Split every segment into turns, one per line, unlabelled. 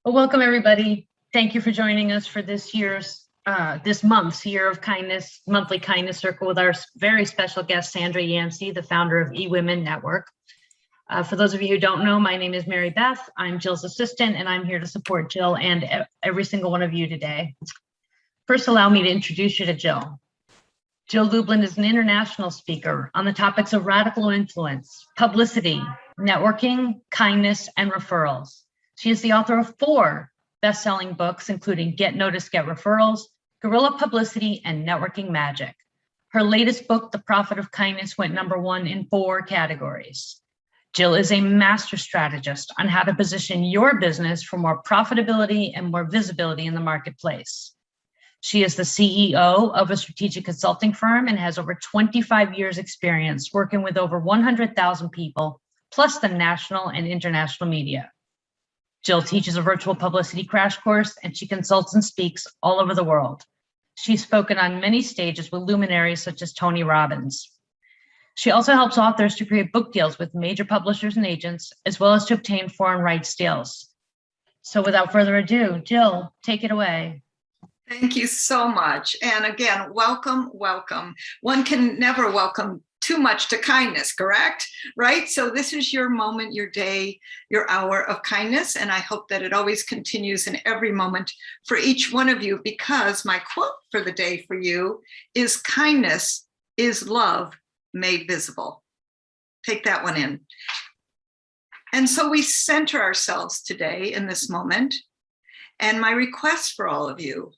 Well, welcome everybody. Thank you for joining us for this month's Year of Kindness, monthly kindness circle with our very special guest, Sandra Yancey, the founder of eWomen Network. For those of you who don't know, my name is Mary Beth. I'm Jill's assistant, and I'm here to support Jill and every single one of you today. First, allow me to introduce you to Jill. Jill Lublin is an international speaker on the topics of radical influence, publicity, networking, kindness, and referrals. She is the author of 4 best-selling books, including Get Noticed, Get Referrals, Guerrilla Publicity, and Networking Magic. Her latest book, The Profit of Kindness, went #1 in 4 categories. Jill is a master strategist on how to position your business for more profitability and more visibility in the marketplace. She is the CEO of a strategic consulting firm and has over 25 years experience working with over 100,000 people, plus the national and international media. Jill teaches a virtual publicity crash course, and she consults and speaks all over the world. She's spoken on many stages with luminaries such as Tony Robbins. She also helps authors to create book deals with major publishers and agents, as well as to obtain foreign rights deals. So without further ado, Jill, take it away.
Thank you so much. And again, welcome, welcome. One can never welcome too much to kindness, correct? Right? So this is your moment, your day, your hour of kindness. And I hope that it always continues in every moment for each one of you, because my quote for the day for you is kindness is love made visible. Take that one in. And so we center ourselves today in this moment. And my request for all of you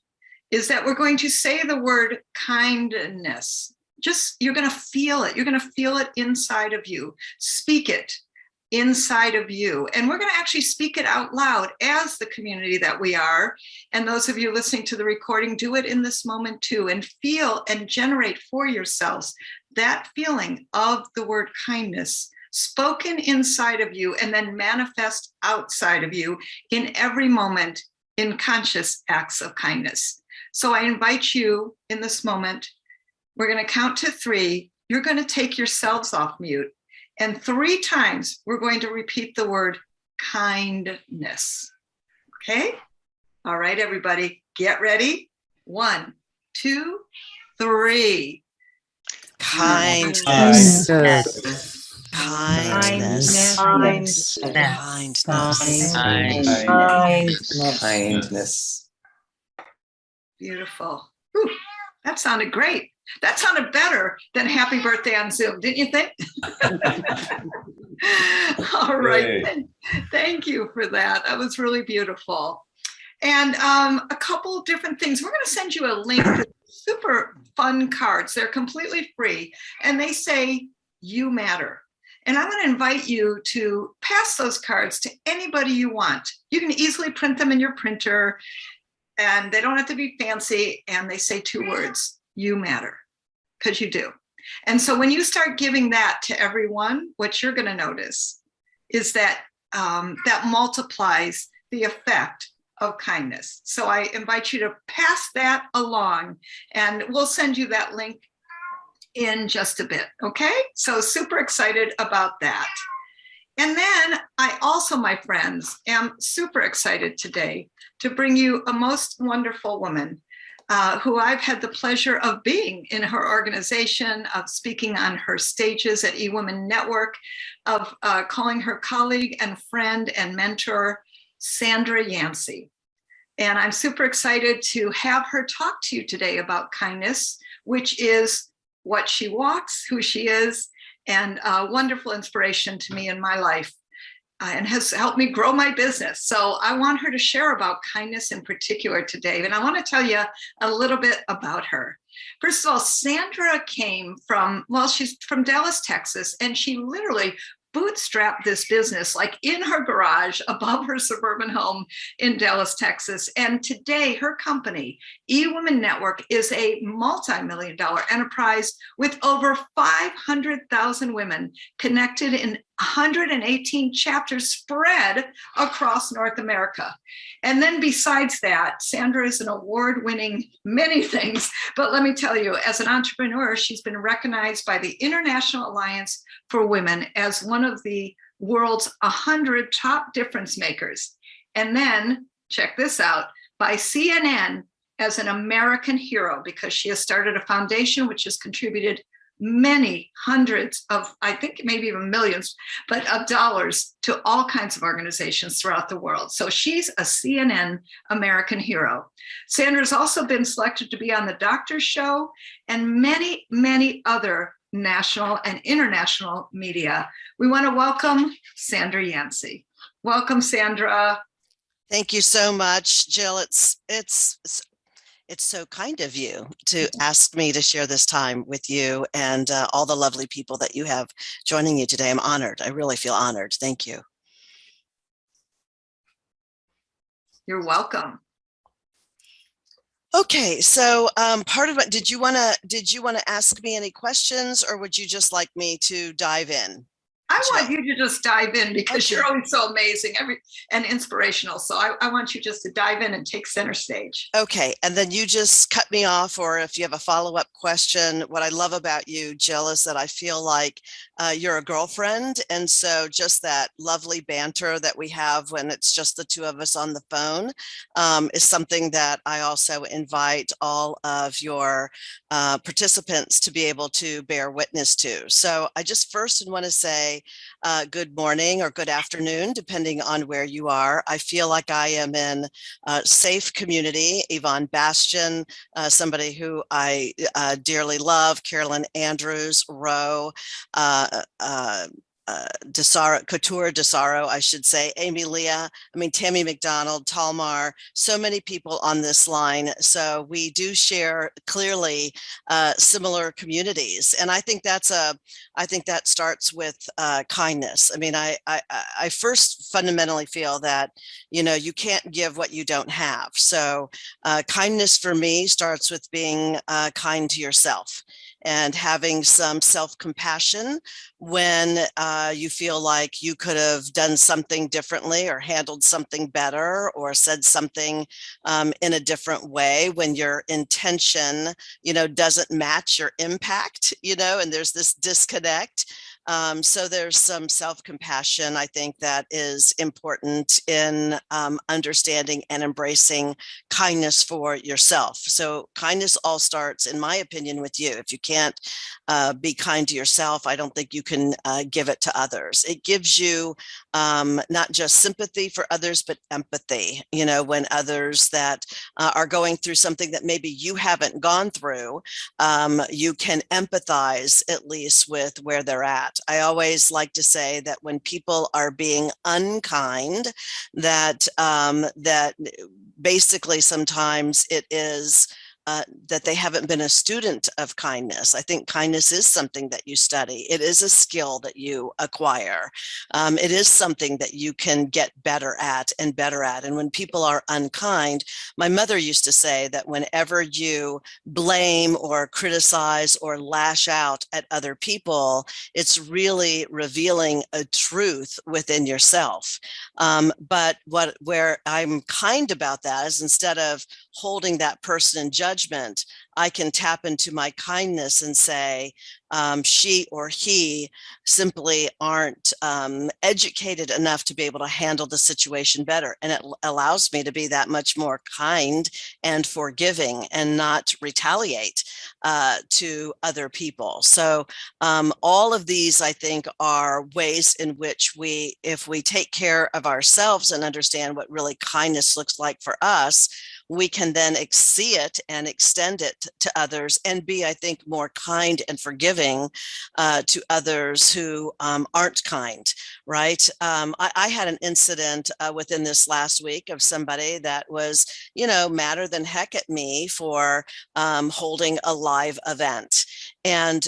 is that we're going to say the word kindness. You're going to feel it. You're going to feel it inside of you. Speak it inside of you. And we're going to actually speak it out loud as the community that we are. And those of you listening to the recording, do it in this moment too, and feel and generate for yourselves that feeling of the word kindness spoken inside of you and then manifest outside of you in every moment in conscious acts of kindness. So I invite you in this moment. We're going to count to 3. You're going to take yourselves off mute. And 3 times, we're going to repeat the word kindness. Okay? All right, everybody, get ready. 1, 2, 3.
Kindness.
Kindness.
Kindness.
Kindness.
Kindness.
Beautiful. Whew, that sounded great. That sounded better than happy birthday on Zoom, didn't you think? All right.
Yay.
Thank you for that. That was really beautiful. And a couple different things. We're going to send you a link to super fun cards. They're completely free. And they say, you matter. And I'm going to invite you to pass those cards to anybody you want. You can easily print them in your printer, and they don't have to be fancy. And they say 2 words. You matter, because you do. And so when you start giving that to everyone, what you're going to notice is that that multiplies the effect of kindness. So I invite you to pass that along, and we'll send you that link in just a bit. Okay? So super excited about that. And then I also, my friends, am super excited today to bring you a most wonderful woman who I've had the pleasure of being in her organization, of speaking on her stages at eWomen Network, of calling her colleague and friend and mentor, Sandra Yancey. And I'm super excited to have her talk to you today about kindness, which is what she walks, who she is, and a wonderful inspiration to me in my life. And has helped me grow my business. So I want her to share about kindness in particular today. And I want to tell you a little bit about her. First of all, Sandra came from, she's from Dallas, Texas, and she literally bootstrapped this business like in her garage above her suburban home in Dallas, Texas. And today her company, eWomen Network, is a multi-million-dollar enterprise with over 500,000 women connected in 118 chapters spread across North America. And then besides that, Sandra is an award-winning many things, but let me tell you, as an entrepreneur, she's been recognized by the International Alliance for Women as one of the world's 100 top difference makers. And then check this out, by CNN as an American hero, because she has started a foundation which has contributed many hundreds of, I think maybe even millions, but of dollars to all kinds of organizations throughout the world. So she's a CNN American hero. Sandra's also been selected to be on The Doctor Show and many, many other national and international media. We want to welcome Sandra Yancey. Welcome, Sandra.
Thank you so much, Jill. It's so kind of you to ask me to share this time with you and all the lovely people that you have joining you today. I'm honored. I really feel honored. Thank you.
You're welcome.
Okay, so part of it, did you want to ask me any questions, or would you just like me to dive in?
I want you to just dive in, because
Okay.
you're always so amazing and inspirational. So I want you just to dive in and take center stage.
Okay, and then you just cut me off, or if you have a follow-up question. What I love about you, Jill, is that I feel like you're a girlfriend. And so just that lovely banter that we have when it's just the two of us on the phone is something that I also invite all of your participants to be able to bear witness to. So I just first want to say good morning or good afternoon, depending on where you are. I feel like I am in a safe community. Yvonne Bastian, somebody who I dearly love, Carolyn Andrews, Rowe, Couture DeSaro, I should say, Amy Leah, Tammy McDonald, Talmar, so many people on this line. So we do share clearly similar communities. And I think that starts with kindness. I first fundamentally feel that, you can't give what you don't have. So kindness for me starts with being kind to yourself and having some self-compassion when you feel like you could have done something differently or handled something better or said something in a different way, when your intention, doesn't match your impact, and there's this disconnect. So there's some self-compassion, I think, that is important in understanding and embracing kindness for yourself. So kindness all starts, in my opinion, with you. If you can't be kind to yourself, I don't think you can give it to others. It gives you not just sympathy for others, but empathy, when others that are going through something that maybe you haven't gone through, you can empathize at least with where they're at. I always like to say that when people are being unkind, that basically sometimes it is that they haven't been a student of kindness. I think kindness is something that you study. It is a skill that you acquire. It is something that you can get better at and better at. And when people are unkind, my mother used to say that whenever you blame or criticize or lash out at other people, it's really revealing a truth within yourself. But where I'm kind about that is, instead of holding that person in judgment, I can tap into my kindness and say, she or he simply aren't educated enough to be able to handle the situation better. And it allows me to be that much more kind and forgiving and not retaliate to other people. So all of these, I think, are ways in which if we take care of ourselves and understand what really kindness looks like for us, we can then see it and extend it to others and be, I think, more kind and forgiving to others who aren't kind, right? I had an incident within this last week of somebody that was, madder than heck at me for holding a live event. And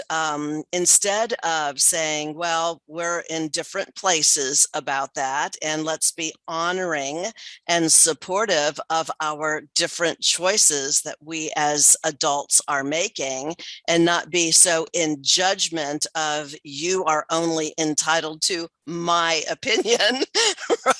instead of saying, well, we're in different places about that, and let's be honoring and supportive of our different choices that we as adults are making, and not be so in judgment of, you are only entitled to my opinion,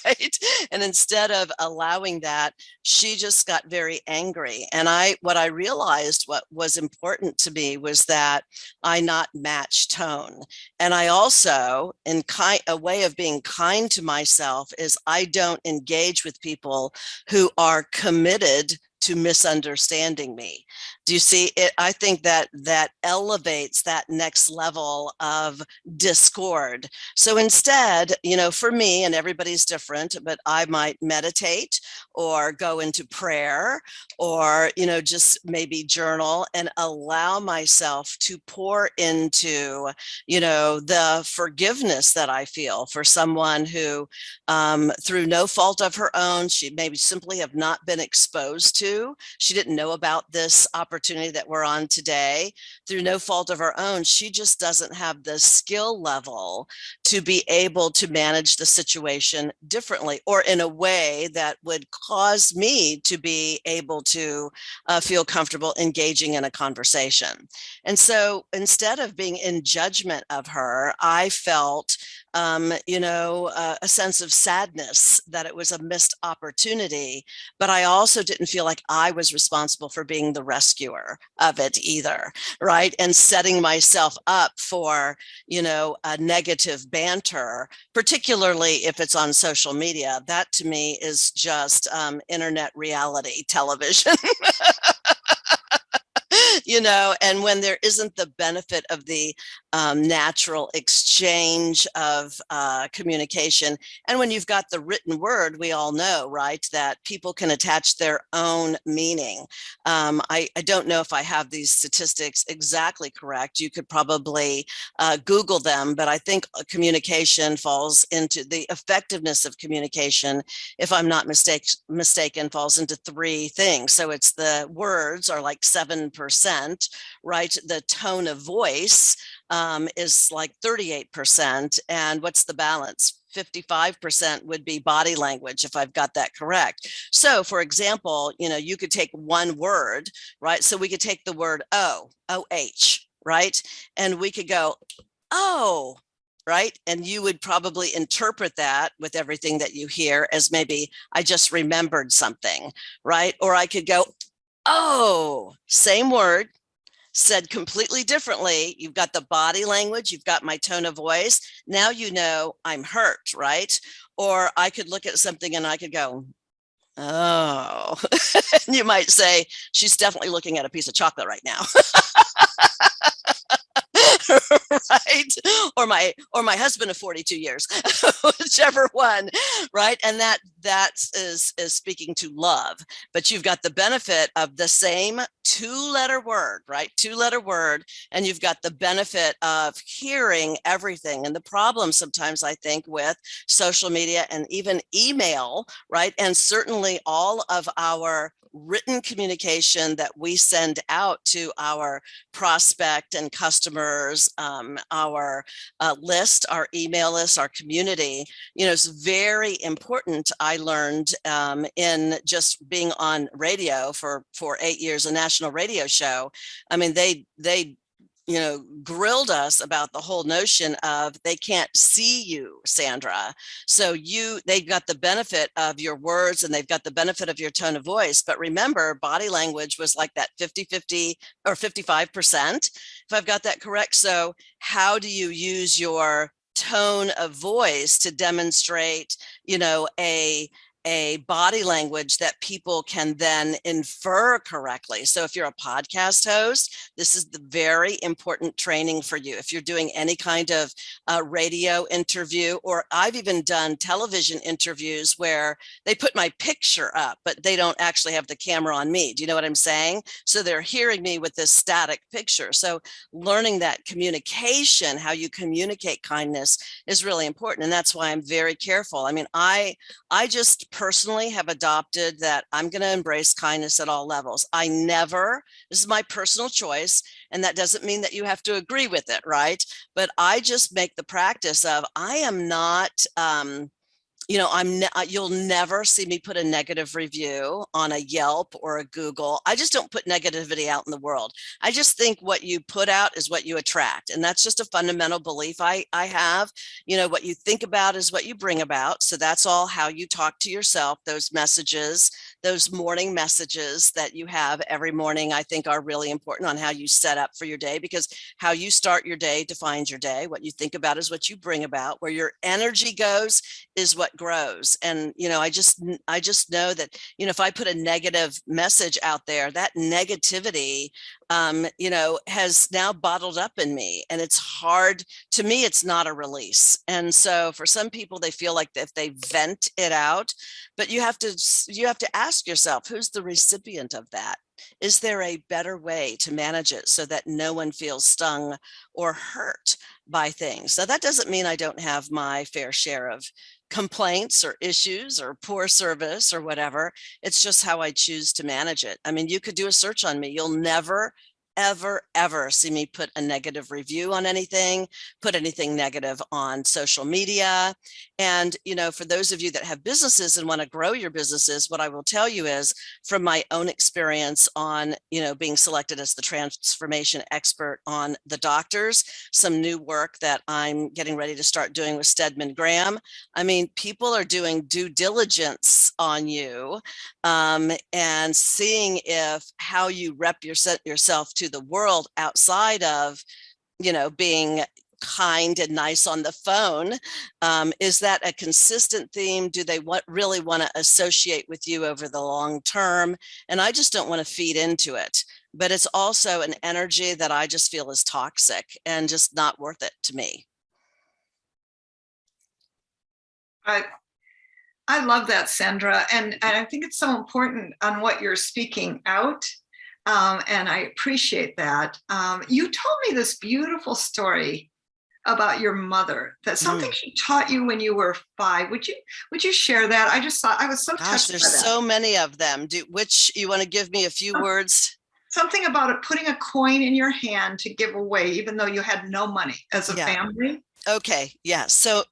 right? And instead of allowing that, she just got very angry. And what I realized what was important to me was that I not match tone. And I also, a way of being kind to myself is I don't engage with people who are committed to misunderstanding me. Do you see it? I think that elevates that next level of discord. So instead, for me, and everybody's different, but I might meditate or go into prayer or, just maybe journal and allow myself to pour into, the forgiveness that I feel for someone who, through no fault of her own, she maybe simply have not been exposed to. She didn't know about this opportunity that we're on today. Through no fault of her own, she just doesn't have the skill level to be able to manage the situation differently or in a way that would cause me to be able to feel comfortable engaging in a conversation. And so instead of being in judgment of her, I felt a sense of sadness that it was a missed opportunity, but I also didn't feel like I was responsible for being the rescuer of it either, right? And setting myself up for, a negative banter, particularly if it's on social media. That to me is just internet reality television. And when there isn't the benefit of the natural exchange of communication, and when you've got the written word, we all know, right, that people can attach their own meaning. I don't know if I have these statistics exactly correct. You could probably Google them, but I think communication falls into the effectiveness of communication, if I'm not mistaken, falls into three things. So it's the words are like 7%, right? The tone of voice is like 38%. And what's the balance? 55% would be body language, if I've got that correct. So for example, you could take one word, right? So we could take the word O-H, right? And we could go, oh, right? And you would probably interpret that with everything that you hear as maybe I just remembered something, right? Or I could go, oh, same word, said completely differently. You've got the body language, you've got my tone of voice. Now you know I'm hurt, right? Or I could look at something and I could go, oh, and you might say, she's definitely looking at a piece of chocolate right now. Right? Or my husband of 42 years, whichever one, right? And that is speaking to love, but you've got the benefit of the same two-letter word, right? Two-letter word, and you've got the benefit of hearing everything. And the problem sometimes, I think, with social media and even email, right? And certainly all of our written communication that we send out to our prospect and customers, our list, our email list, our community, is very important. I learned in just being on radio for 8 years, a national radio show. I mean, they grilled us about the whole notion of they can't see you, Sandra. So they've got the benefit of your words and they've got the benefit of your tone of voice. But remember, body language was like that 50-50 or 55%, if I've got that correct. So how do you use your tone of voice to demonstrate, a body language that people can then infer correctly? So if you're a podcast host, this is the very important training for you. If you're doing any kind of radio interview, or I've even done television interviews where they put my picture up, but they don't actually have the camera on me. Do you know what I'm saying? So they're hearing me with this static picture. So learning that communication, how you communicate kindness, is really important. And that's why I'm very careful. I mean, I just personally have adopted that I'm going to embrace kindness at all levels. This is my personal choice, and that doesn't mean that you have to agree with it, right? But I just make the practice of I am not you'll never see me put a negative review on a Yelp or a Google. I just don't put negativity out in the world. I just think what you put out is what you attract. And that's just a fundamental belief I have. What you think about is what you bring about. So that's all how you talk to yourself. Those messages, those morning messages that you have every morning, I think are really important on how you set up for your day, because how you start your day defines your day. What you think about is what you bring about. Where your energy goes is what grows. And I just know that if I put a negative message out there, that negativity has now bottled up in me, and it's hard to me. It's not a release. And so for some people, they feel like if they vent it out, but you have to ask yourself, who's the recipient of that? Is there a better way to manage it so that no one feels stung or hurt by things? So that doesn't mean I don't have my fair share of complaints or issues or poor service or whatever. It's just how I choose to manage it. I mean, you could do a search on me. You'll never, ever see me put a negative review on anything, put anything negative on social media. And, for those of you that have businesses and want to grow your businesses, what I will tell you is, from my own experience on, being selected as the transformation expert on the doctors, some new work that I'm getting ready to start doing with Stedman Graham. I mean, people are doing due diligence on you, and seeing if how you represent yourself to the world outside of, being kind and nice on the phone. Is that a consistent theme? Do they really want to associate with you over the long term? And I just don't want to feed into it. But it's also an energy that I just feel is toxic and just not worth it to me.
I love that, Sandra. And I think it's so important on what you're speaking out. And I appreciate that. You told me this beautiful story about your mother, that something she taught you when you were 5. Would you share that? I just thought, I was so touched by that.
There's so many of them. Which you want to give me a few words?
Something about it, putting a coin in your hand to give away, even though you had no money as a family.
Okay. Yeah. So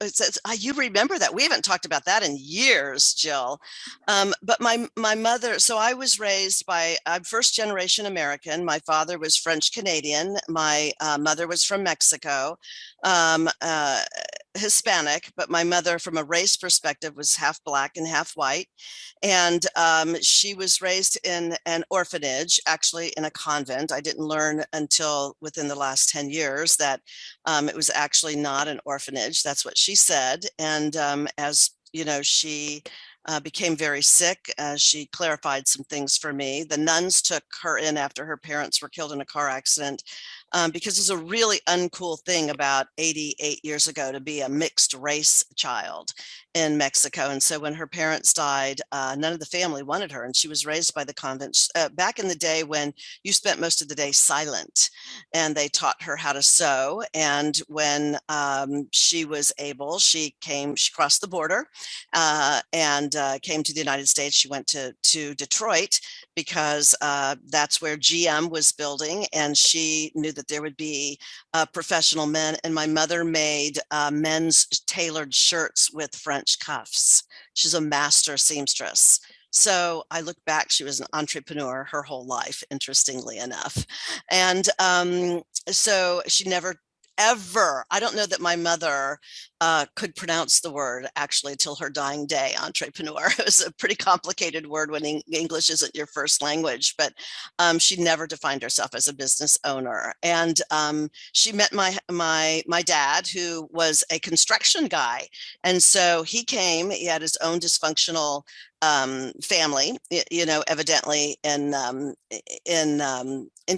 you remember that. We haven't talked about that in years, Jill. But my mother, so I was raised I'm first generation American. My father was French Canadian. My mother was from Mexico, Hispanic, but my mother, from a race perspective, was half Black and half white. And she was raised in an orphanage, actually in a convent. I didn't learn until within the last 10 years that it was actually not an orphanage. That's what she said. And as she became very sick, she clarified some things for me. The nuns took her in after her parents were killed in a car accident, because it's a really uncool thing about 88 years ago to be a mixed race child in Mexico. And so when her parents died, none of the family wanted her, and she was raised by the convent back in the day when you spent most of the day silent, and they taught her how to sew. And when she was able, she crossed the border and came to the United States. She went to Detroit because that's where GM was building, and she knew that there would be professional men. And my mother made men's tailored shirts with French cuffs. She's a master seamstress. So I look back, she was an entrepreneur her whole life, interestingly enough. And so she never ever, I don't know that my mother could pronounce the word actually till her dying day, entrepreneur. It was a pretty complicated word when English isn't your first language, but she never defined herself as a business owner. And she met my dad, who was a construction guy. And so he had his own dysfunctional family, evidently in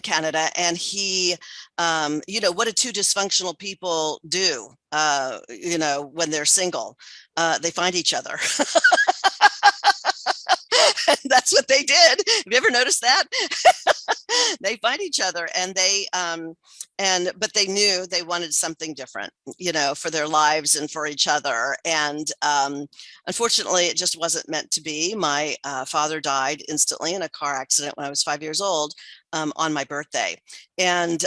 Canada. And he, what do two dysfunctional people do, when they're single? They find each other. That's what they did. Have you ever noticed that? They find each other, and but they knew they wanted something different, for their lives and for each other. And unfortunately, it just wasn't meant to be. My father died instantly in a car accident when I was 5 years old, on my birthday. And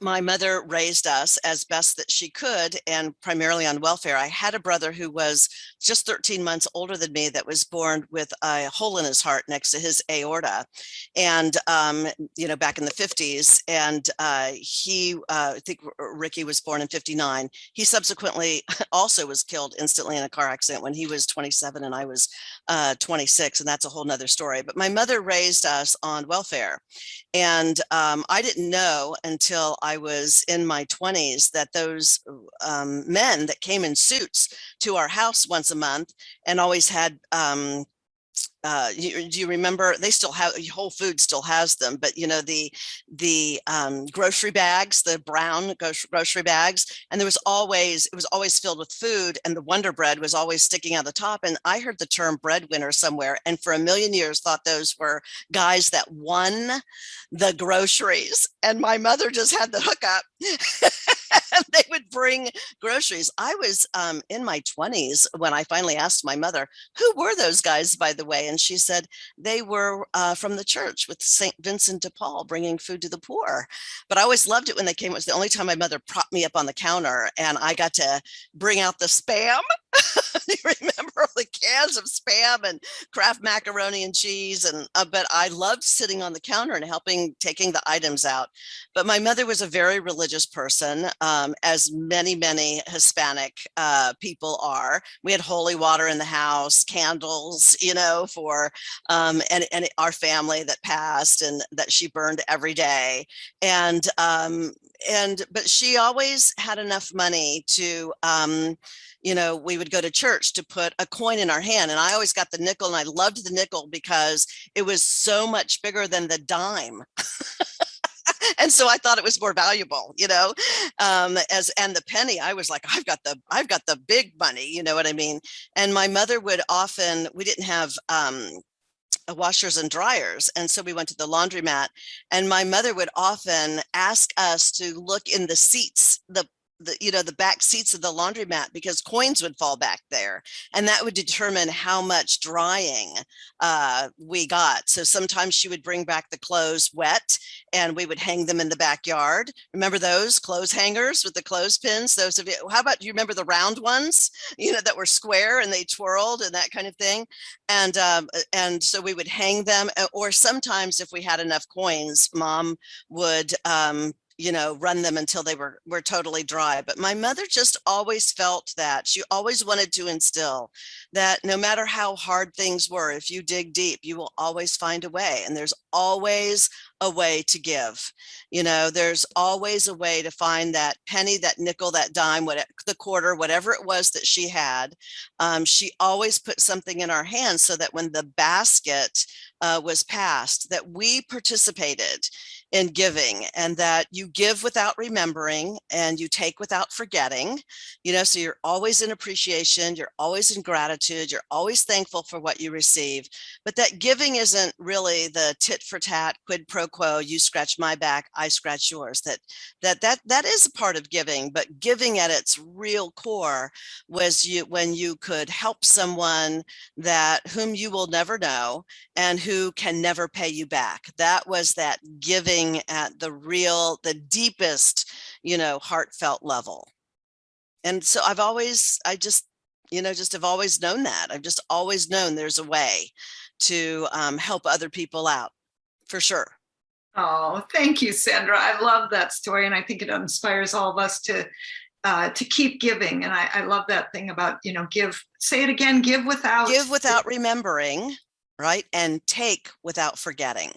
my mother raised us as best that she could, and primarily on welfare. I had a brother who was just 13 months older than me that was born with a hole in his heart next to his aorta. And, back in the 50s. And I think Ricky was born in 59. He subsequently also was killed instantly in a car accident when he was 27 and I was 26. And that's a whole nother story. But my mother raised us on welfare. And I didn't know until I was in my 20s that those men that came in suits to our house once a month and always had do you remember, they still have, Whole Foods still has them, but the grocery bags, the brown grocery bags, and it was always filled with food, and the Wonder Bread was always sticking out the top. And I heard the term breadwinner somewhere, and for a million years thought those were guys that won the groceries. And my mother just had the hookup. And they would bring groceries. I was in my 20s when I finally asked my mother, who were those guys, by the way? And she said they were from the church with St. Vincent de Paul, bringing food to the poor. But I always loved it when they came. It was the only time my mother propped me up on the counter and I got to bring out the Spam. You remember the cans of Spam and Kraft macaroni and cheese, and but I loved sitting on the counter and taking the items out. But my mother was a very religious person, as many Hispanic people are. We had holy water in the house, candles, for and our family that passed and that she burned every day. But she always had enough money to we would go to church to put a coin in our hand, and I always got the nickel, and I loved the nickel because it was so much bigger than the dime. And so I thought it was more valuable, and the penny, I was like, I've got the big money, you know what I mean? And my mother would often, we didn't have washers and dryers, and so we went to the laundromat, and my mother would often ask us to look in the seats, the back seats of the laundromat, because coins would fall back there, and that would determine how much drying we got. So sometimes she would bring back the clothes wet and we would hang them in the backyard. Remember those clothes hangers with the clothespins? Those of you, how about, you remember the round ones, that were square and they twirled and that kind of thing? And so we would hang them, or sometimes if we had enough coins, Mom would run them until they were totally dry. But my mother just always felt that she always wanted to instill that no matter how hard things were, if you dig deep, you will always find a way. And there's always a way to give. There's always a way to find that penny, that nickel, that dime, the quarter, whatever it was that she had. She always put something in our hands so that when the basket was passed, that we participated in giving, and that you give without remembering and you take without forgetting, so you're always in appreciation, you're always in gratitude, you're always thankful for what you receive. But that giving isn't really the tit for tat, quid pro quo, you scratch my back, I scratch yours. That is a part of giving, but giving at its real core was when you could help someone whom you will never know and who can never pay you back. That was that giving at the deepest, heartfelt level. And so have always known that. I've just always known there's a way to help other people out, for sure.
Oh, thank you, Sandra. I love that story, and I think it inspires all of us to keep giving. And I love that thing about, give, say it again, give without
remembering, right? And take without forgetting.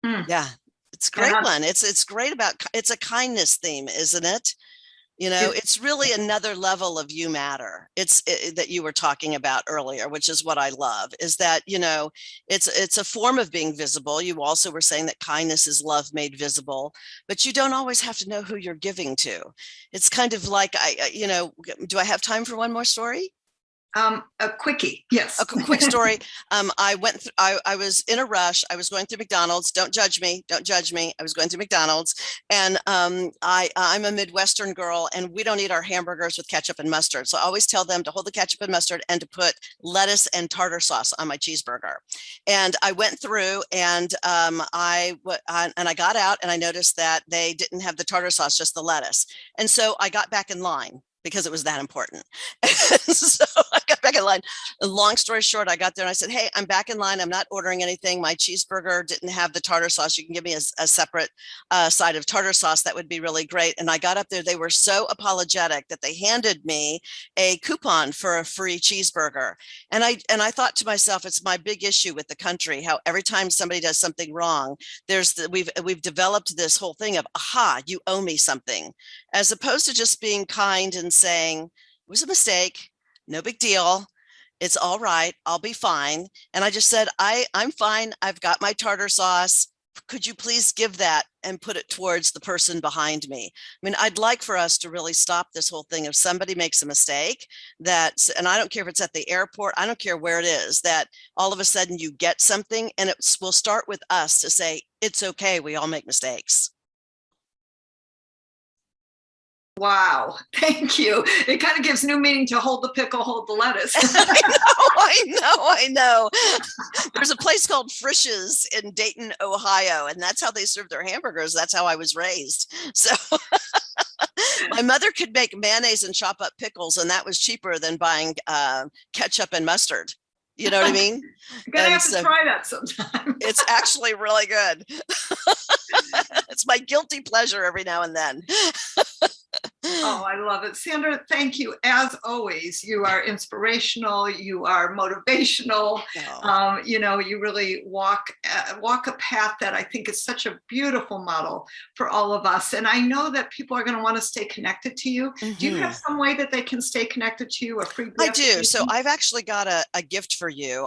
Yeah, it's a great one. It's great it's a kindness theme, isn't it? It's really another level of you matter. That you were talking about earlier, which is what I love, is that, it's a form of being visible. You also were saying that kindness is love made visible, but you don't always have to know who you're giving to. It's kind of like, do I have time for one more story?
A quickie, yes.
A quick story. I was in a rush. I was going through McDonald's. Don't judge me. Don't judge me. I was going through McDonald's, and I'm a Midwestern girl, and we don't eat our hamburgers with ketchup and mustard. So I always tell them to hold the ketchup and mustard and to put lettuce and tartar sauce on my cheeseburger. And I went through, and I got out, and I noticed that they didn't have the tartar sauce, just the lettuce. And so I got back in line because it was that important. So I got back in line. Long story short, I got there and I said, hey, I'm back in line. I'm not ordering anything. My cheeseburger didn't have the tartar sauce. You can give me a separate side of tartar sauce. That would be really great. And I got up there. They were so apologetic that they handed me a coupon for a free cheeseburger. And I thought to myself, it's my big issue with the country, how every time somebody does something wrong, we've developed this whole thing of, aha, you owe me something, as opposed to just being kind and saying, it was a mistake, no big deal. It's all right. I'll be fine. And I just said, I'm fine. I've got my tartar sauce. Could you please give that and put it towards the person behind me? I mean, I'd like for us to really stop this whole thing. If somebody makes a mistake, and I don't care if it's at the airport, I don't care where it is, that all of a sudden you get something, and it will start with us to say, it's okay. We all make mistakes.
Wow, thank you. It kind of gives new meaning to hold the pickle, hold the lettuce.
I know. There's a place called Frisch's in Dayton, Ohio, and that's how they serve their hamburgers. That's how I was raised. So my mother could make mayonnaise and chop up pickles, and that was cheaper than buying ketchup and mustard. You know what I mean?
You're gonna have to try that sometime.
It's actually really good. It's my guilty pleasure every now and then.
Oh, I love it. Sandra, thank you. As always, you are inspirational. You are motivational.
Oh.
You really walk a path that I think is such a beautiful model for all of us. And I know that people are going to want to stay connected to you. Mm-hmm. Do you have some way that they can stay connected to you? A free gift?
I do. So I've actually got a gift for you.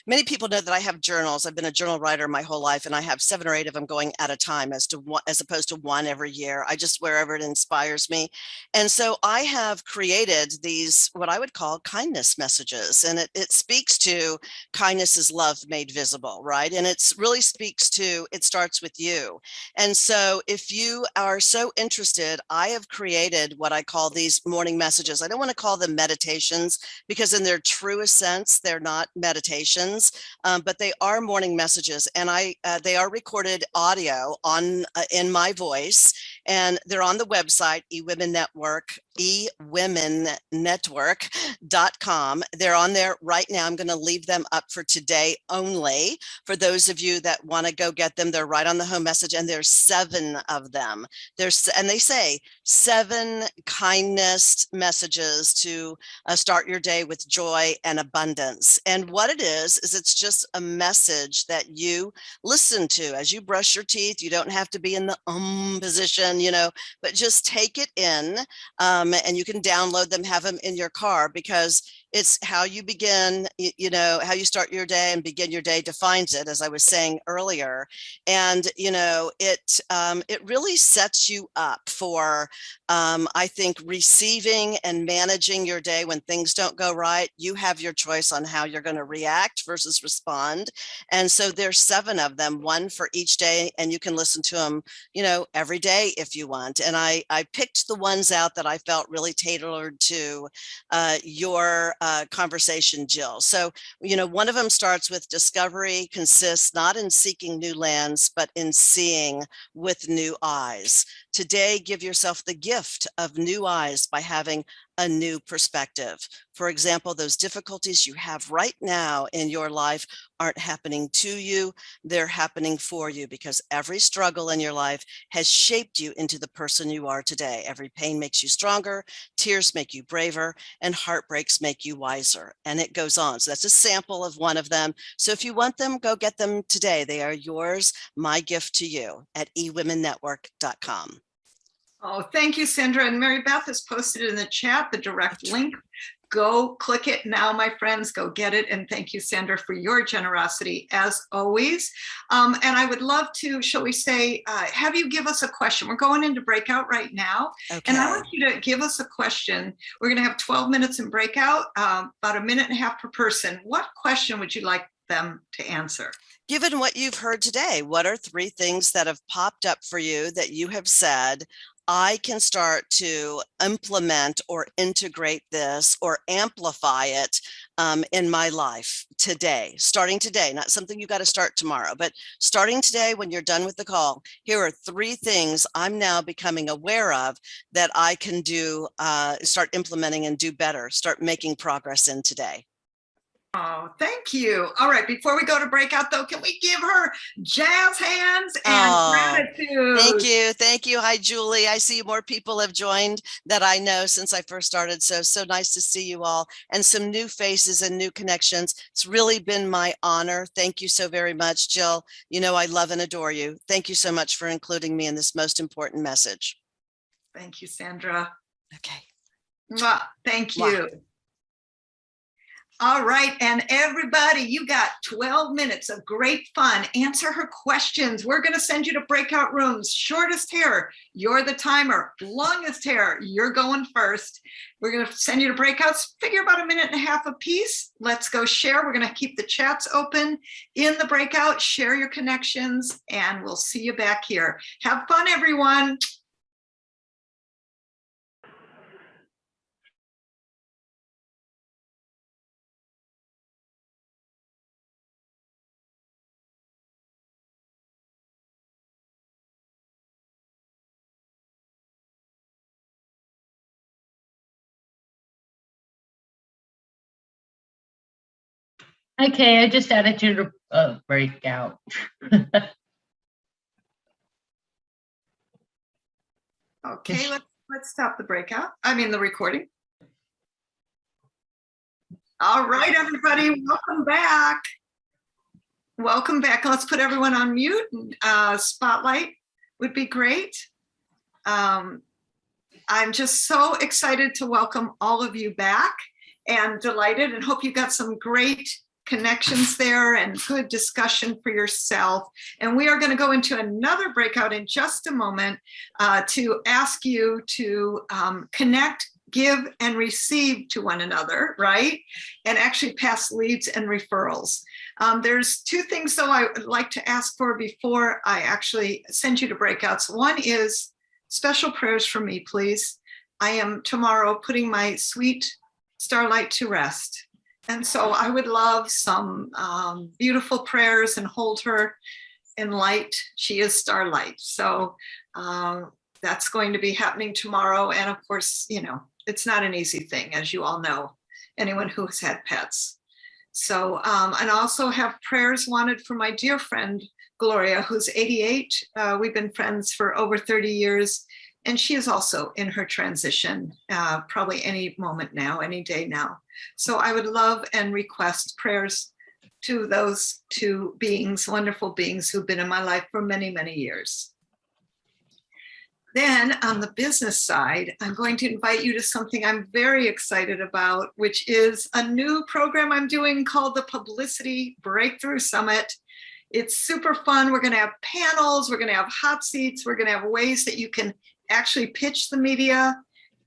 Many people know that I have journals. I've been a journal writer my whole life, and I have 7 or 8 of them going at a time, as opposed to one every year. I just, wherever it inspires me. And so I have created these, what I would call kindness messages. And it speaks to kindness is love made visible, right? And it's really speaks to, it starts with you. And so if you are so interested, I have created what I call these morning messages. I don't want to call them meditations, because in their truest sense, they're not meditations, but they are morning messages. And they are recorded audio in my voice, and they're on the website, eWomenNetwork.com. They're on there right now. I'm going to leave them up for today only. For those of you that want to go get them, they're right on the home message, and there's 7 of them. And they say 7 kindness messages to start your day with joy and abundance. And what it is it's just a message that you listen to as you brush your teeth. You don't have to be in the position, but just take it in, and you can download them, have them in your car, because it's how you begin, how you start your day and begin your day defines it, as I was saying earlier. And, it really sets you up for, I think, receiving and managing your day when things don't go right. You have your choice on how you're going to react versus respond. And so there's 7 of them, 1 for each day, and you can listen to them, every day if you want. And I picked the ones out that I felt really tailored to your conversation, Jill. So, one of them starts with discovery consists not in seeking new lands, but in seeing with new eyes. Today, give yourself the gift of new eyes by having a new perspective. For example, those difficulties you have right now in your life aren't happening to you, they're happening for you, because every struggle in your life has shaped you into the person you are today. Every pain makes you stronger, tears make you braver, and heartbreaks make you wiser. And it goes on. So that's a sample of one of them. So if you want them, go get them today. They are yours, my gift to you, at eWomenNetwork.com.
Oh, thank you, Sandra. And Mary Beth has posted in the chat the direct link Go click it now, my friends, go get it. And thank you, Sandra, for your generosity as always. And I would love to, shall we say, have you give us a question. We're going into breakout right now.
Okay.
And I want you to give us a question. We're going to have 12 minutes in breakout, about a minute and a half per person. What question would you like them to answer?
Given what you've heard today, what are 3 things that have popped up for you that you have said, I can start to implement or integrate this or amplify it in my life today, starting today, not something you got to start tomorrow, but starting today when you're done with the call, here are 3 things I'm now becoming aware of that I can do, start implementing and do better, start making progress in today.
Oh, thank you. All right. Before we go to breakout, though, can we give her jazz hands and gratitude?
Thank you. Thank you. Hi, Julie. I see more people have joined that I know since I first started. So nice to see you all and some new faces and new connections. It's really been my honor. Thank you so very much, Jill. You know, I love and adore you. Thank you so much for including me in this most important message.
Thank you, Sandra.
Okay.
Mwah. Thank you. Mwah. All right, and everybody, you got 12 minutes of great fun. Answer her questions. We're going to send you to breakout rooms. Shortest hair, you're the timer. Longest hair, you're going first. We're going to send you to breakouts. Figure about a minute and a half apiece. Let's go share. We're going to keep the chats open in the breakout. Share your connections, and we'll see you back here. Have fun, everyone.
Okay, I just added you to breakout.
Okay, let's stop the breakout. I mean the recording. All right, everybody, welcome back. Welcome back. Let's put everyone on mute. Spotlight would be great. I'm just so excited to welcome all of you back and delighted and hope you got some great connections there and good discussion for yourself. And we are going to go into another breakout in just a moment to ask you to connect, give, and receive to one another, right? And actually pass leads and referrals. There's 2 things, though, I would like to ask for before I actually send you to breakouts. One is special prayers for me, please. I am tomorrow putting my sweet Starlight to rest. And so I would love some beautiful prayers and hold her in light. She is Starlight. So that's going to be happening tomorrow. And of course, you know, it's not an easy thing, as you all know, anyone who has had pets. So, and also have prayers wanted for my dear friend, Gloria, who's 88. We've been friends for over 30 years. And she is also in her transition, probably any moment now, any day now. So I would love and request prayers to those 2 beings, wonderful beings who've been in my life for many, many years. Then on the business side, I'm going to invite you to something I'm very excited about, which is a new program I'm doing called the Publicity Breakthrough Summit. It's super fun. We're going to have panels. We're going to have hot seats. We're going to have ways that you can actually pitch the media,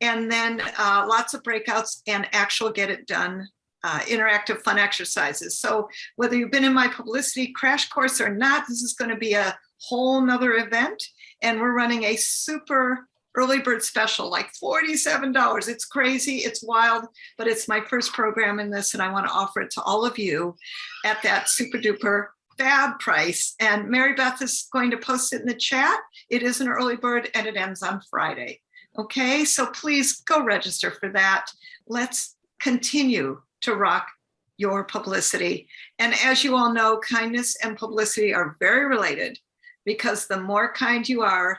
and then lots of breakouts and actual get it done, interactive fun exercises. So whether you've been in my publicity crash course or not, this is going to be a whole nother event. And we're running a super early bird special, like $47. It's crazy, it's wild, but it's my first program in this, and I want to offer it to all of you at that super duper fab price. And Mary Beth is going to post it in the chat. It is an early bird and it ends on Friday. Okay, so please go register for that. Let's continue to rock your publicity. And as you all know, kindness and publicity are very related, because the more kind you are,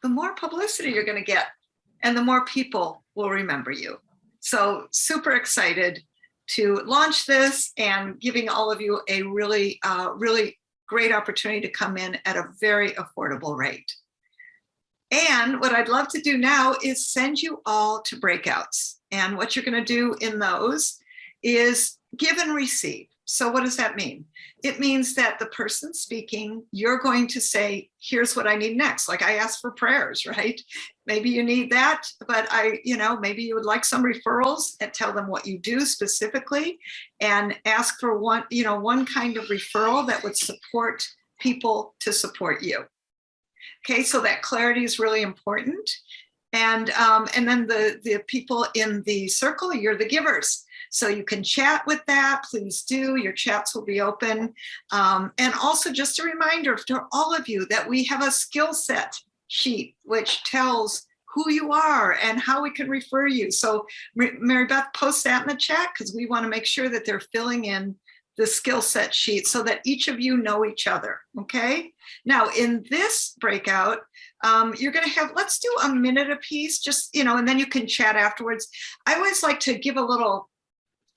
the more publicity you're going to get and the more people will remember you. So super excited to launch this and giving all of you a really, really great opportunity to come in at a very affordable rate. And what I'd love to do now is send you all to breakouts. And what you're going to do in those is give and receive. So what does that mean? It means that the person speaking, you're going to say, here's what I need next. Like I asked for prayers, right? Maybe you need that, but maybe you would like some referrals, and tell them what you do specifically, and ask for one kind of referral that would support people to support you. Okay, so that clarity is really important. And then the people in the circle, you're the givers. So you can chat with that, please do. Your chats will be open. And also just a reminder to all of you that we have a skill set sheet, which tells who you are and how we can refer you. So Mary Beth, post that in the chat, because we want to make sure that they're filling in the skill set sheet so that each of you know each other, okay? Now in this breakout, you're gonna have, let's do a minute apiece, just, and then you can chat afterwards. I always like to give a little,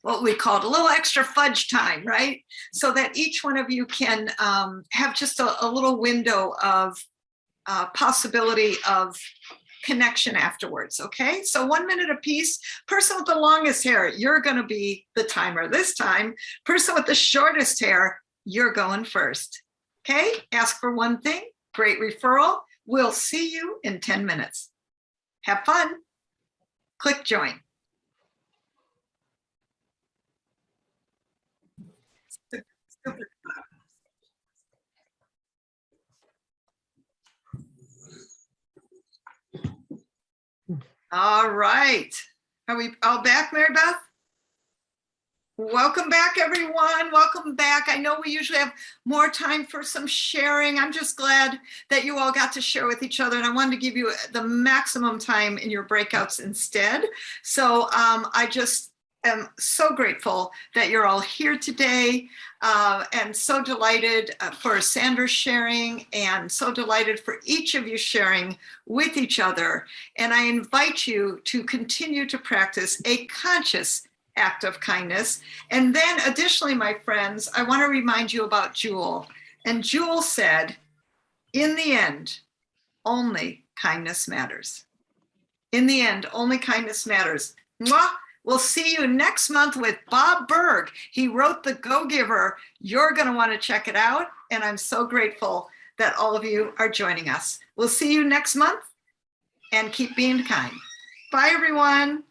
what we call a little extra fudge time, right? So that each one of you can have just a little window of possibility of connection afterwards, okay? So 1 minute apiece. Person with the longest hair, you're gonna be the timer this time. Person with the shortest hair, you're going first, okay? Ask for one thing, great referral. We'll see you in 10 minutes. Have fun. Click join. All right. Are we all back, Mary Beth? Welcome back, everyone. Welcome back. I know we usually have more time for some sharing. I'm just glad that you all got to share with each other, and I wanted to give you the maximum time in your breakouts instead. So I just am so grateful that you're all here today, and so delighted for Sandra's sharing, and so delighted for each of you sharing with each other. And I invite you to continue to practice a conscious act of kindness. And then additionally, my friends, I want to remind you about Jewel. And Jewel said, in the end, only kindness matters. In the end, only kindness matters. Mwah! We'll see you next month with Bob Berg. He wrote The Go-Giver. You're going to want to check it out. And I'm so grateful that all of you are joining us. We'll see you next month, and keep being kind. Bye, everyone.